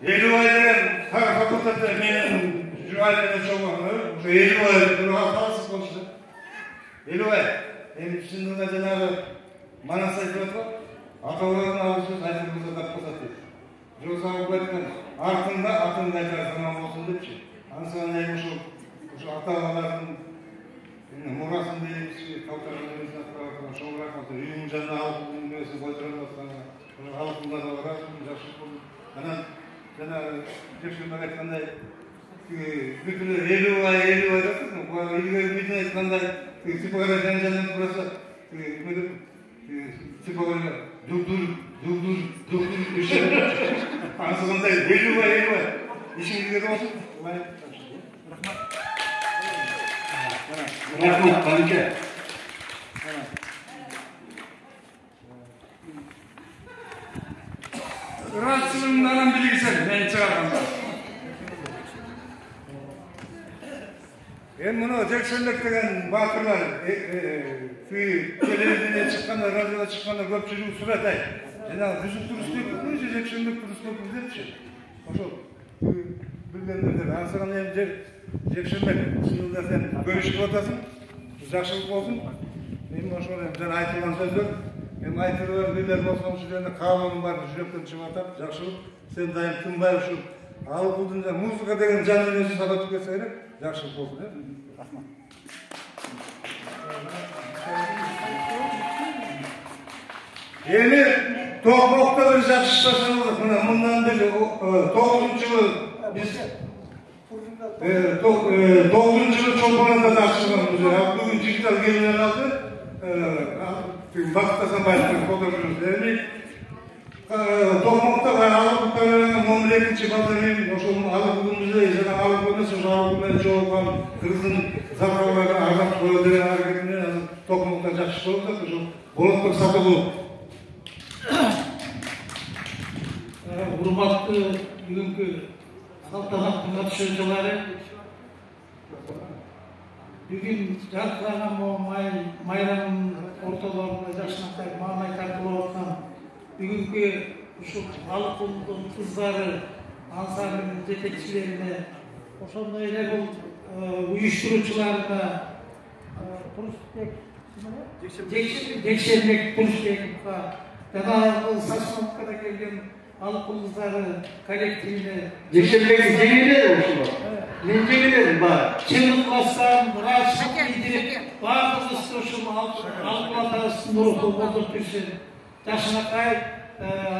Елубай деген факультетте менің жүргенімде жоғары, уже Елубай туралы танысып болшы. Елубай, енді шынында жаңағы Манас айтып отыр, ата-бабадан алып сөз айтылмаса тап қосады дейді. Жоғса айтқан артында атыңды айтар заман болсын депші. Ансыған айым ұшы ата-бабалардың мұрасын дейміз, қалтарымызын ақтаратын, шоңырақ болсын, үйінің жанына алып үйінбесін қойдырып отқанға, халқында да барады, жақсы болды. Анан жаңағы Жексенбек айтқандай, бүтін Елубай жатырсың, Елубай бүтін айтқандай, типография жан-жанын құраса, типография дук-дур үші. Аңсығандай Елубай. Ешіңді кетіп olsun. Рахмат, Қалеке. Расылыңнан білгісен, мен шығарғанда. Мұны Жексенбек деген батырлар телевидениеде шыққанда, радиода шыққанда көпшілігі сұратайды. Жаңағы Жүсіп Тұрысбеков өзі Жексенбек Тұрысбеков депші. Ошол білгендердер. Аңсыған енді Жексенбек, шынында сен көрішіп отасың, жақсылық болсын. Мен ошол жаңа айтылған сөздер, мен айтылған билер болсам жүргенде қаланың бар жүректен шығып атап, жақсылық. Сен дайым тынбай ұшып, алып бұлдың музыка деген жанын өзі сабатып кетсе керек, жақсылық болсын. Рахмат. Енді Тоқмоқта бір жақсы жасалды. Мұндан бері 9-шы жылы біз 9-шы жылы Чолпананда да ашылғанбыз. Бүгін жігіттер келінен алды. Бақыт Асанбаевтың қолдауында. Тоқмоқта алып бұқтарынан 12-ші балдармен ошол алып бүгінімізде жаңа алып болмаса жауабымен жоғалған қырғыздың завтрауларға ағат қою деген әрекетінен Тоқмоқта жақсы болды. Болатбек Сатығұлов. Урматтуу бүгүнкү салтанаттуу катышуучулары, бүгүн жаркыраган майрамдын ортолорунда жакшынакай маанай тартылып аткан бүгүнкү ушул алыкулдун кыздары ансамблынын жетекчилерине, ошондой эле бул уюштуруучуларына Жексенбек Турусбековго жана Сасновкада келген алыкул кыздары коллективине Жексенбек'in жеңілері ошылы. Мен жеңілерім бар. чындык бассам, мурат идирип, баардыгыбыз ушул алыкул атабыздын руху колдоп жүрсүн. Жакшынакай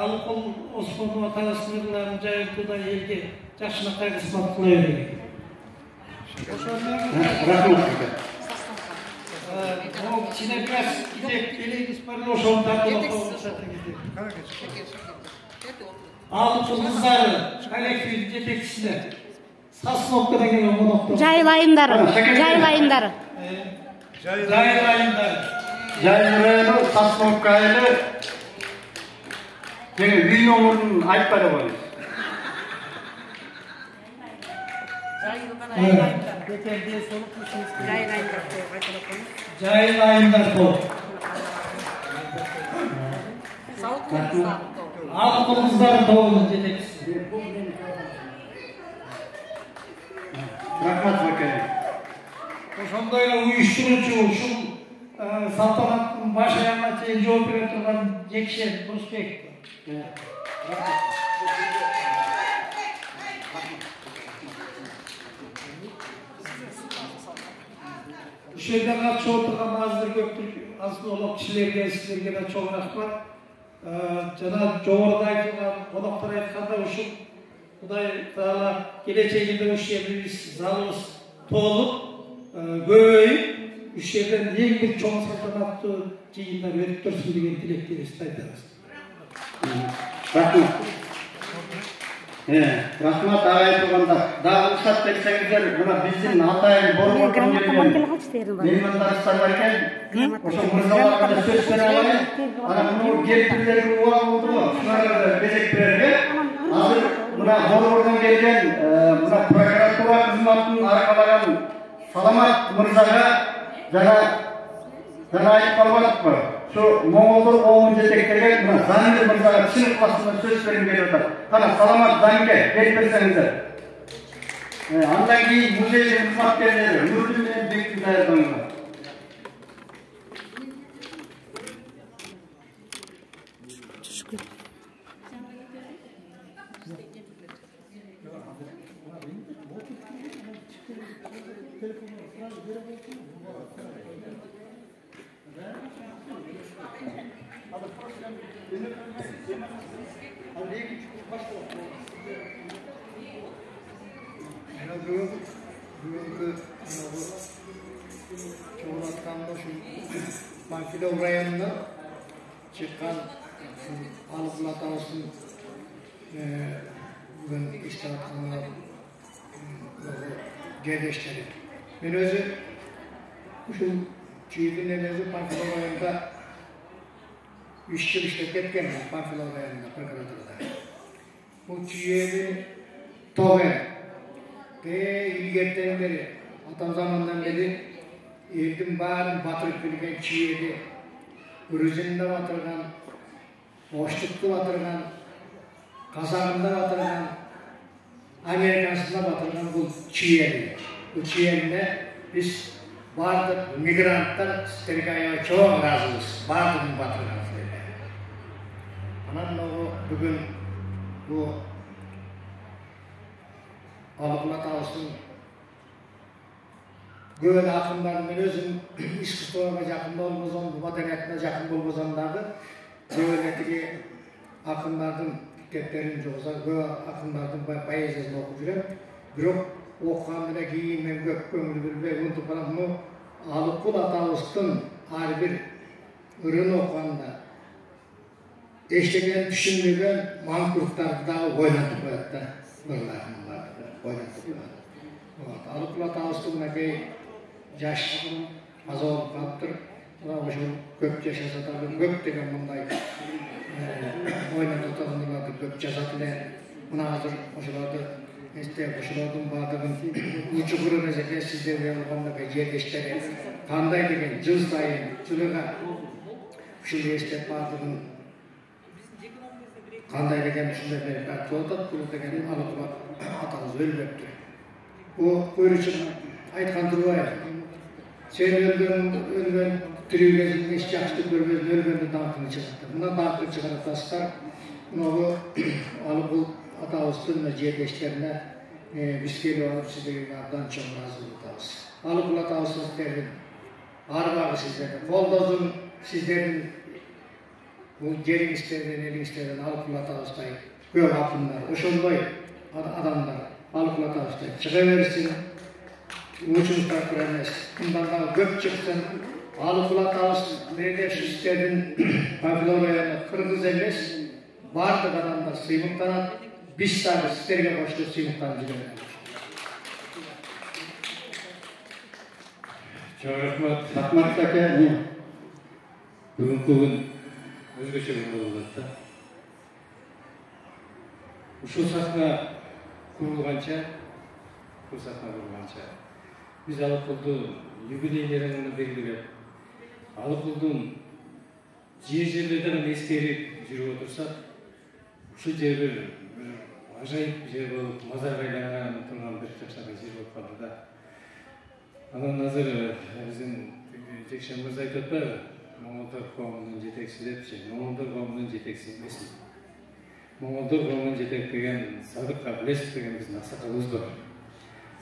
алыкул Осмонов атабыздын ырларын жайылтууда элге жакшынакай кызмат кыла берген. Рахмат. Чине biraz gidip geleyimiz böyle ошол тартылып алыкул кыздары коллективдин жетекчисине Сасновкада келген коноктор жайлайымдар. Жайылайымдар Сасновка айылы және үй номерін айтпады ғой. Жайылайымдар бол. Алыкул кыздары тобунун жетекчиси. Рахмат Бакай. Ошондой эле уюштуруучу ушул салтанаттын баш аягына чейин жооп бере турган Жексен Турусбеков. Ушул жерден катышып отурган азыр көптүк аз улуу кишилерге, силерге да чоң рахмат. Жана жогоруда айтылган коноктор айткандай ушул Кудай Таала келечегинде ушул жерибиз залыбыз толуп, көбөйүп, ушул жерден эң бир чоң салтанаттуу жыйындар өтүп турсун деген тилектерибизди айтабыз. Рахмат. Рахмат айтылганда дагы уруксат берсеңиздер, мына биздин атайын борбордон келген меймандарыбыздар бар экен. Ошол мырзаларга да сөз бере алайын. Анан муну кемпирлерге убак болду го, шуларга да кезек берерге. Азыр мына борбордон келген мына прокуратура кызматын аркалаган Саламат мырзага жана айтып калбадыкпы? şu Moğoldur oğun жетектеген mına Zamir Mırza'a Çin klasında söz verin geliyorlar. Kana salamat Zamir'e gelmersenize. Andan keyin muzeyde hizmet verenleri, Nurdin bilen Bekir Dayardan'la. Bugünkü Çoğunatkan'da şu Pankilov rayonuna çıkan Alıplat olsun bugün iştihatkanlar gerdeşleri. Ben özü şu çiğdinin özü Pankilov rayonunda 3 yıl işletip geldim Pankilov rayonunda prokuraturada. Bu çiğdini Toğen ilgerden beri, atam zamandan beri eldim bağırın batırıp bilgen çiğedi, ürüzünde batırgan, boşlukta batırgan, kazanında batırgan, Amerikasında batırgan bu çiğedi. Bu çiğedine biz bardık migrantlar Tergay'a çok razıyız. Bardık batırgan. Anan bugün bu Alıplat olsun. Göğün akımlarının özüm İskişehir'e yakın olmazan, bu madeniyetine yakın olmazanlardı. Göğünetiki akımlardan dikkatlerim yoksa, göğün akımlardan bayezesini okup жүрем. Бирок оқығанда кейін мен көп көңіл бөлбей ұмытып қалам. Мұны Alıplat Ağustos'un her bir ürün оқығанда eşlеген düşünmеген mankurtарды да ойнатып қояды да. Alıplat Ağustos'un keyin yaşlığım az olup kaptır. Köp yaşasa tabi köp degen bunday oynatıp tutanlardı köp yaşatılar. Buna hazır oşuladı. Oşuladın bağdığın uçu kurun ezeke sizlerle olғанда жердештері қандай деген жыл сайын жылыға ушул эстеп бардығын қандай деген ушундай берип атат бул деген Alıplat атамыз өлбөптүр. Bu көрүшүн айткан турбайбы. Sen ölgөн тирүү кезинде эч жакшы көрбөсүң, өлгөндө даңкың чыгат. Мына даңкы чыгарып тастар. Мына Alıplat Ağustos'un жердештерине биз келип алып сиздерге абдан чоң ыраазылык айтабыз. Alıplat Ağustos'un арбагы сиздерге, колдосун сиздердин бул жериңиздерден, элиңиздерден Alıplat Ağustos'та көп акындар, ошондой адамдар Alıplat Ağustos'ta чыга берсин. Учундак эмес. Мындан дагы көп чыксын. Alıplat Ağustos мемлекетчиликтердин Павловияны кыргыз эмес, бардык адамдар сыймыктанат. Биз дагы сиздерге кошулуп сыймыктанып жүрөбүз. Чоң рахмат. Рахмат аке. Бүгүнкү күн өзгөчө күн болот да. Ушул сахна курулганча биз Alıplat'ın юбилейлерин белгилеп, Alıplat'ın жерлерден эскерип жүрүп отурсак, ушул жер бир ажайып жер болуп, мазарга айланган турган бир жакшагы жер болуп калды да. Анан азыр биздин Жекшен мырза айтып атпайбы? Моңолдор коомунун жетекчиси депчи, Моңолдор коомунун жетекчиси эмесмин. Моңолдор коомунун жетектеген Садык Абылесов деген биздин аксакалыбыз бар.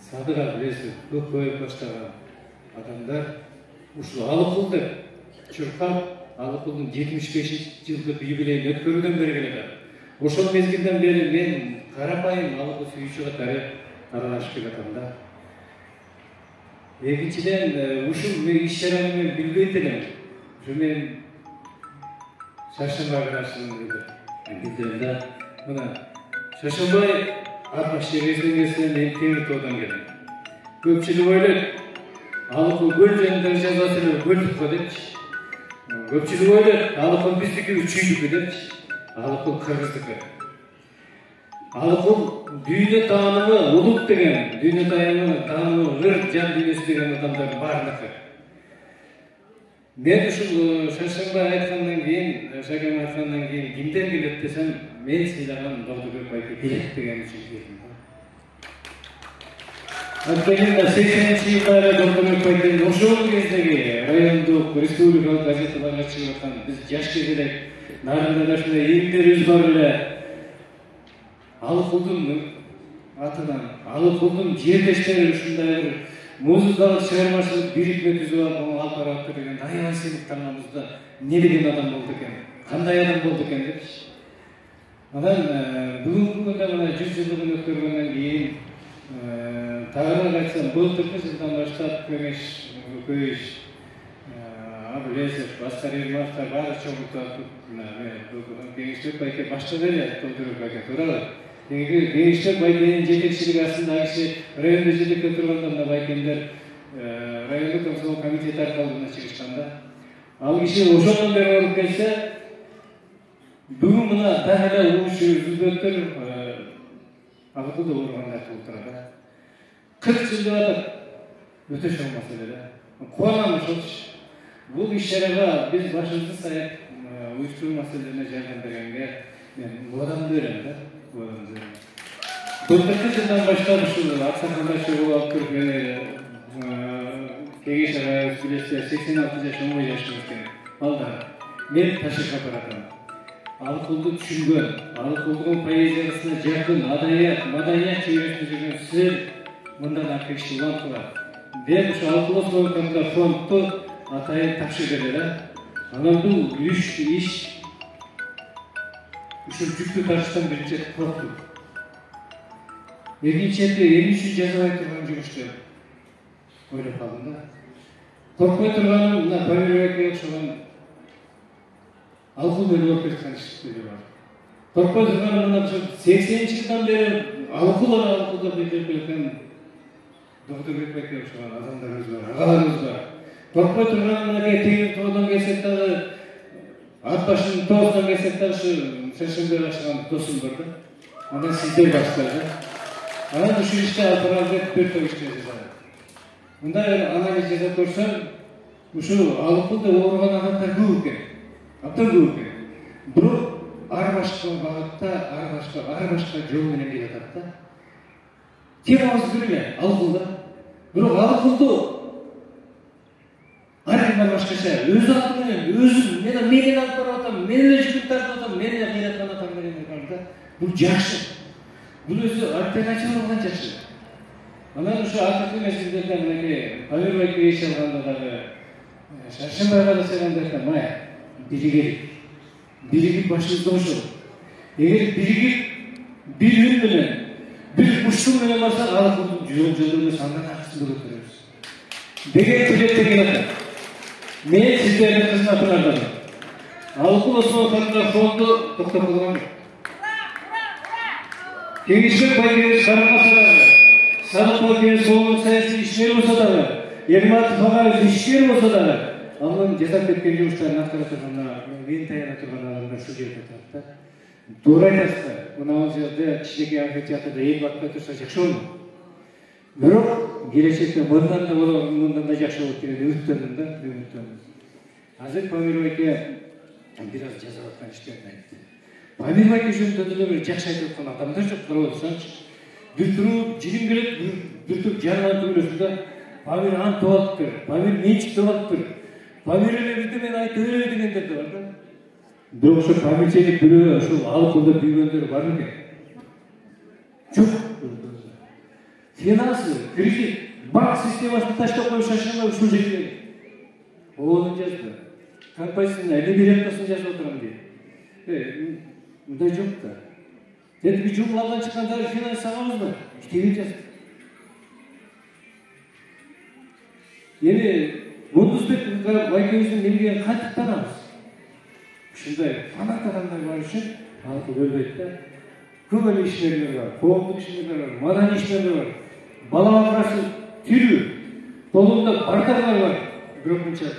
Садык Абылесов көп коюп баштаган адамдар ушул Alıplat деп чуркап, Alıplat'ın 75-жылдык юбилейин өткөрүүдөн бери келет. Ошол мезгилден бери мен карапайым Alıplat сүйүүчү катары аралашып келатам да. Экинчиден ушул иш-чараны мен билбейт элем. Ушу мен Шаршембай карашымын билдирем да. Мына Шаршембай Атбаш жересинен келсе, мен Темир Тоодон келдим. Көпчүлүк ойлойт, Alıplat көл жөнүндө жазбасы эле көлдүккө депчи. Көпчүлүк ойлойт, Alıplat биздики үчүйдүкү депчи. Alıplat кыргыздыкы. Alıplat дүйнө таанымы улут деген, дүйнө таанымы ыр жан дүйнөсү деген адамдардын баарыныкы. Мен ушул Шаршембай айткандан кийин, Шакем айткандан кийин кимден келет десем, мен сыйлаган Дордубек байке келет деген үчүн келдим. Анткени 80-жылдары Дордубек байке ошол кездеги райондук, республикалык газеталарга чыгып аткан биз жаш кездек нарында ушундай элдерибиз бар эле. Алыкулдун атынан, Алыкулдун жерлештери ушундай бир музыкалык чыгармачылык бирикме түзүп алып баратты деген аябай сыйынып калганыбызда эмне деген адам болду экен, кандай адам болду экен депчи. Анан бүгүнкү күндө мына 100 жылдыгын өткөргөндөн кийин тагыраак айтсам, былтыркы жылдан баштап Көмеш, Абылесов, Аскар Ермановтар баары чогултуп, Кеңешбек байке баштады эле Дордубек байке туурабы? Кеңешбек байкенин жетекчилиги астында киши райондо жетекте турганда мына байкендер райондук комсомол комитети аркылуу чыгышканда, ал киши ошондон бери ооруп келсе, бүгүн мына дагы эле уучу үзүлбөттөр Алыкулда ооругандар болуп турат. 40 жыл деп атат. Өтө чоң маселе да. Кубанам ошолчу. Бул иш-чарага биз башыбызды саяп уюштуруу маселелерине жардам бергенге мен мурдан берем да. Былтыркы жылдан баштап ушул аксакалдар чогуу алып туруп Кеңеш ага билесиз 86 жаш 10 жаш экен. Балдар мен ташырга баратам. Алыкулду түшүнгөн, Алыкулдун поэзиясына жакын, маданият чөйрөсүндө жүргөн сиздер мындан аркы киши улантылар. Мен ушу Алыкул фондду атайын тапшырып берди. Анан бул иш ушул жүктү тартыштан биринчи коркту. Экинчиси эмне үчүн жазабай турган жумуш деп ойлоп калдым да. Коркпой турганым мына Памирбекке окшогон Алыкул менен болуп кеткен иштер бар. Коркпой турганым мына 80-жылдан бери Алыкулда билип келген Дордубек байке окшогон адамдарыбыз бар, агаларыбыз бар. Коркпой турганым мына тегин тоодон келсек дагы ат башынын тоосунан келсек дагы ушу Шаршембай баштаган досум бар да. Анан сиздер баштады. Анан ушул иште алып төрт иште жасады. Мындай анализ жасап көрсөм, ушул Алыкулда ооруган адамдар көп экен. Абдан көп экен. Бирок ар башка багытта, ар башка жол менен келе атат да. Темабыз бир эле Алыкулда. Бирок Алыкулду ар ким башкача өз аты менен, өзүм мен алып барып атам, мен эле жүгүп тартып атам, мен эле кыйраткан атам деген бар да. Бул жакшы. Бул өзү альтернатива болгон жакшы. Анан ушу акыркы мезгилдерде мынакей Памир байке иш алганда дагы Шаршембайга да салганда айткан, мая биригип башыбызды кошолук. Эгер биригип бир үн менен, бир куштун менен барсак, Алыкулдун жолдорун андан аркысында көтөрөбүз деген тилектер келет. Мен сиздердин кызматыңардамын. Алыкул Осмонов фонду токтоп калган. Кеңешбек байкебиз карамаса дагы, Садык байкебиз сонун саясий ишмер болсо дагы, Ерматов агайыбыз ишкер болсо дагы, анын жасап кеткен жумуштарын аткара турган, мен таяна турган адамдар ушул жерде турат да. Туура айтасыздар. Мына жерде кичинекей амфитеатрда эл батпай турса жакшы болмок. Бирок келечекте мындан да жакшы болот деген үмүттөнүм да. Азыр Памир байке бир аз жазып аткан иштерин айтты. Памир байке жөнүндө деле бир жакшы айтып аткан адамдар жок, карап отсаңчы. Бир туруп жирим келет, бир туруп жанынан түгүлөсүндө Памир ант болуптур, Памир менчик болуптур, Памир эле бирдемен айтты дегендер да бар да. Бирок ошо Памирчилик бирөө ошол Алыкулда büyөгөндөр бар экен. Жок. Финансы, кредит, банк системасын таштап коюп Шаршембай ушул жерге. Ону жазды. Композицияны эле бир аптасын жазып отурам дейт. Мындай жок да. Дедиги жумалардан чыкканда финанс сагабызбы? Иштебей жазды. Эми Бундусбек байкебиздин милген кантип танабыз? Ушундай фанат адамдар бар үчүн Алыкул өлбөйт да. Көп эле ишмерлер бар, коомдук ишмерлер бар, маданий ишмерлер бар. Бала бакырасы тирүү, колунда бардарлар бар. Бирок мынча